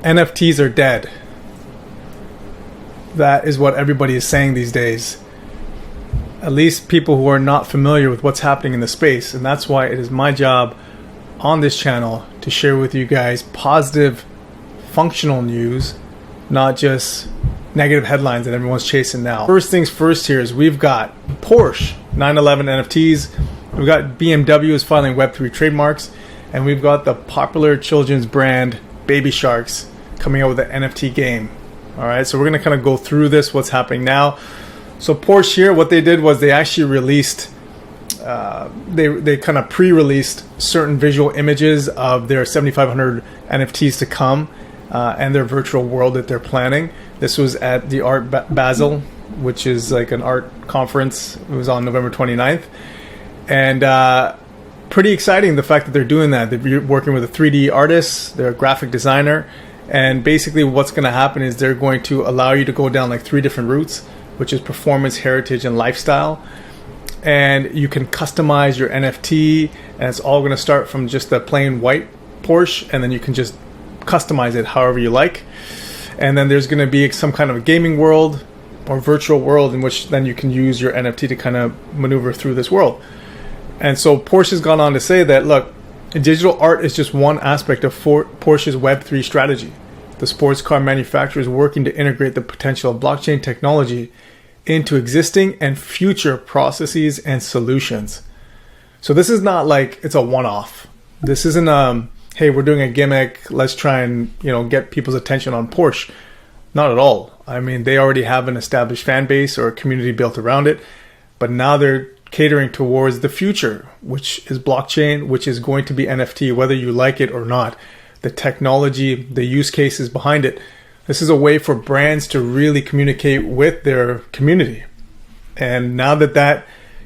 NFTs are dead. That is what everybody is saying these days. At least people who are not familiar with what's happening in the space. And that's why it is my job on this channel to share with you guys positive, functional news, not just negative headlines that everyone's chasing now. First things first here is we've got Porsche 911 NFTs. We've got BMW is filing Web3 trademarks. And we've got the popular children's brand Baby Sharks coming out with an NFT game. All right, so we're going to kind of go through this, what's happening now. So Porsche here, what they did was they actually released, they kind of pre-released certain visual images of their 7,500 NFTs to come and their virtual world that they're planning. This was at the Art Basel, which is like an art conference. It was on November 29th. And pretty exciting, the fact that they're doing that. They're working with a 3D artist, they're a graphic designer. And basically what's going to happen is they're going to allow you to go down like 3 different routes, which is performance, heritage, and lifestyle. And you can customize your NFT, and it's all going to start from just the plain white Porsche, and then you can just customize it however you like. And then there's going to be some kind of a gaming world or virtual world in which then you can use your NFT to kind of maneuver through this world. And so Porsche has gone on to say that, look, digital art is just one aspect of Porsche's Web3 strategy. The sports car manufacturer is working to integrate the potential of blockchain technology into existing and future processes and solutions. So this is not like it's a one-off. This isn't hey, we're doing a gimmick, let's try and, get people's attention on Porsche. Not at all. I mean, they already have an established fan base or a community built around it, but now they're catering towards the future, which is blockchain, which is going to be NFT, whether you like it or not. The technology, the use cases behind it. This is a way for brands to really communicate with their community. And now that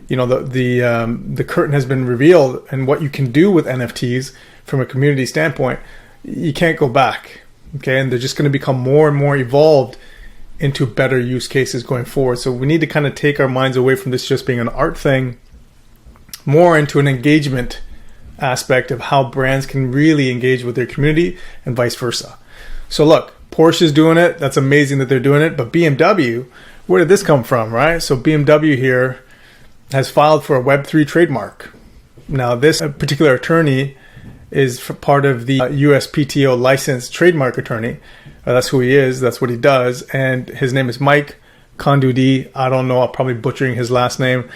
the curtain has been revealed and what you can do with NFTs from a community standpoint, you can't go back. Okay, and they're just going to become more and more evolved into better use cases going forward. So we need to kind of take our minds away from this just being an art thing, more into an engagement aspect of how brands can really engage with their community and vice versa. So look, Porsche is doing it. That's amazing that they're doing it. But BMW, where did this come from, right? So BMW here has filed for a Web3 trademark. Now this particular attorney is part of the USPTO licensed trademark attorney. That's who he is. That's what he does. And his name is Mike Condoudi. I don't know. I'm probably butchering his last name.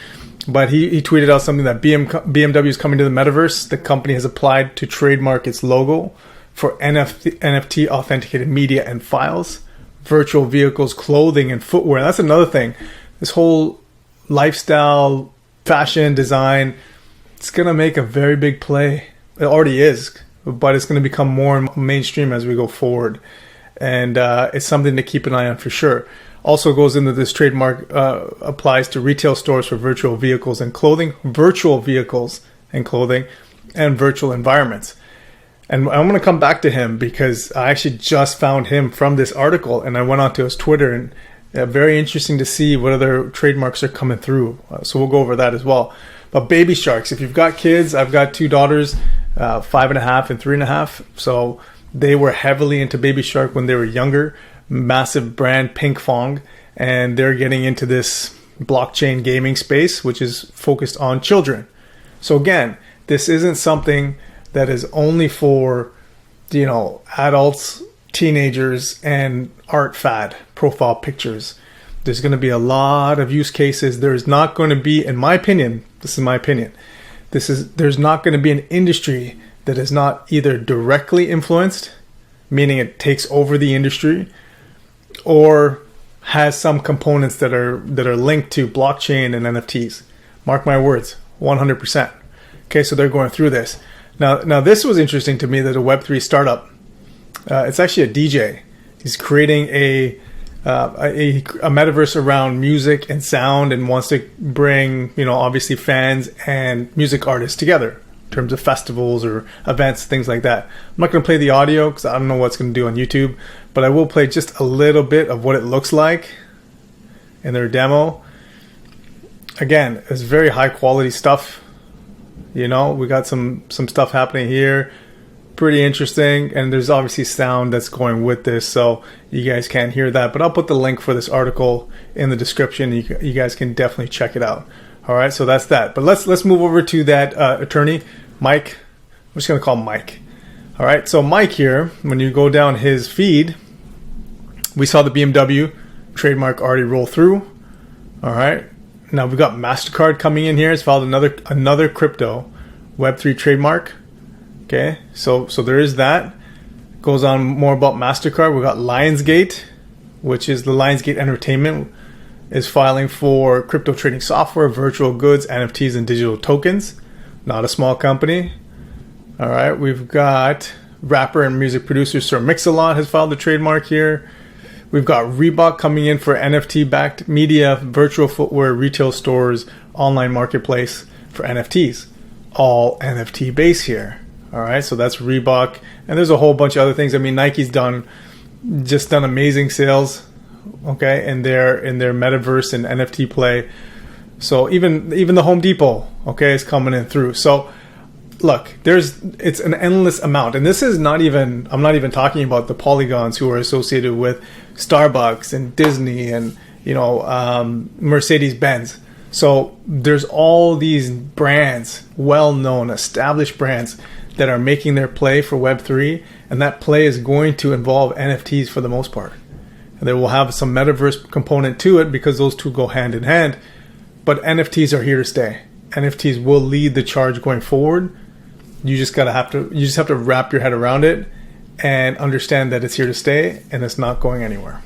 But he tweeted out something that BMW is coming to the metaverse. The company has applied to trademark its logo for NFT authenticated media and files, virtual vehicles, clothing, and footwear. That's another thing. This whole lifestyle, fashion, design, it's going to make a very big play. It already is, but it's going to become more and more mainstream as we go forward. And it's something to keep an eye on for sure. Also goes into this trademark applies to retail stores for virtual vehicles and clothing, and virtual environments. And I'm going to come back to him because I actually just found him from this article, and I went onto his Twitter, and very interesting to see what other trademarks are coming through. So we'll go over that as well. But Baby Sharks, if you've got kids, I've got 2 daughters, 5.5 and 3.5. So they were heavily into Baby Shark when they were younger. Massive brand, Pink Fong, and they're getting into this blockchain gaming space, which is focused on children. So again, this isn't something that is only for, adults, teenagers, and art fad profile pictures. There's going to be a lot of use cases. There's not going to be, in my opinion, this is my opinion, there's not going to be an industry that is not either directly influenced, meaning it takes over the industry, or has some components that are linked to blockchain and NFTs. Mark my words, 100%. Okay, so they're going through this. Now this was interesting to me that a Web3 startup, it's actually a DJ. He's creating a metaverse around music and sound, and wants to bring, obviously fans and music artists together in terms of festivals or events, things like that. I'm not going to play the audio because I don't know what it's going to do on YouTube, but I will play just a little bit of what it looks like in their demo. Again, it's very high quality stuff. We got some stuff happening here. pretty interesting, and there's obviously sound that's going with this, so you guys can't hear that. But I'll put the link for this article in the description. You guys can definitely check it out. All right, so that's that. But let's move over to that attorney, Mike. I'm just gonna call him Mike. All right, so Mike here, when you go down his feed, we saw the BMW trademark already roll through. All right, now we've got MasterCard coming in here. It's filed another crypto Web3 trademark. Okay, so there is that. Goes on more about MasterCard. We've got Lionsgate, which is the Lionsgate Entertainment, is filing for crypto trading software, virtual goods, NFTs, and digital tokens. Not a small company. All right, we've got rapper and music producer Sir Mix-a-Lot has filed the trademark here. We've got Reebok coming in for NFT-backed media, virtual footwear, retail stores, online marketplace for NFTs. All NFT base here. All right, so that's Reebok, and there's a whole bunch of other things. I mean, Nike's done amazing sales, okay, in their metaverse and NFT play. So even the Home Depot, okay, is coming in through. So look, it's an endless amount, and this is not even, I'm not even talking about the polygons who are associated with Starbucks and Disney and Mercedes-Benz. So there's all these brands, well-known, established brands that are making their play for Web3, and that play is going to involve NFTs for the most part. And they will have some metaverse component to it because those two go hand in hand, but NFTs are here to stay. NFTs will lead the charge going forward. You just have to wrap your head around it and understand that it's here to stay and it's not going anywhere.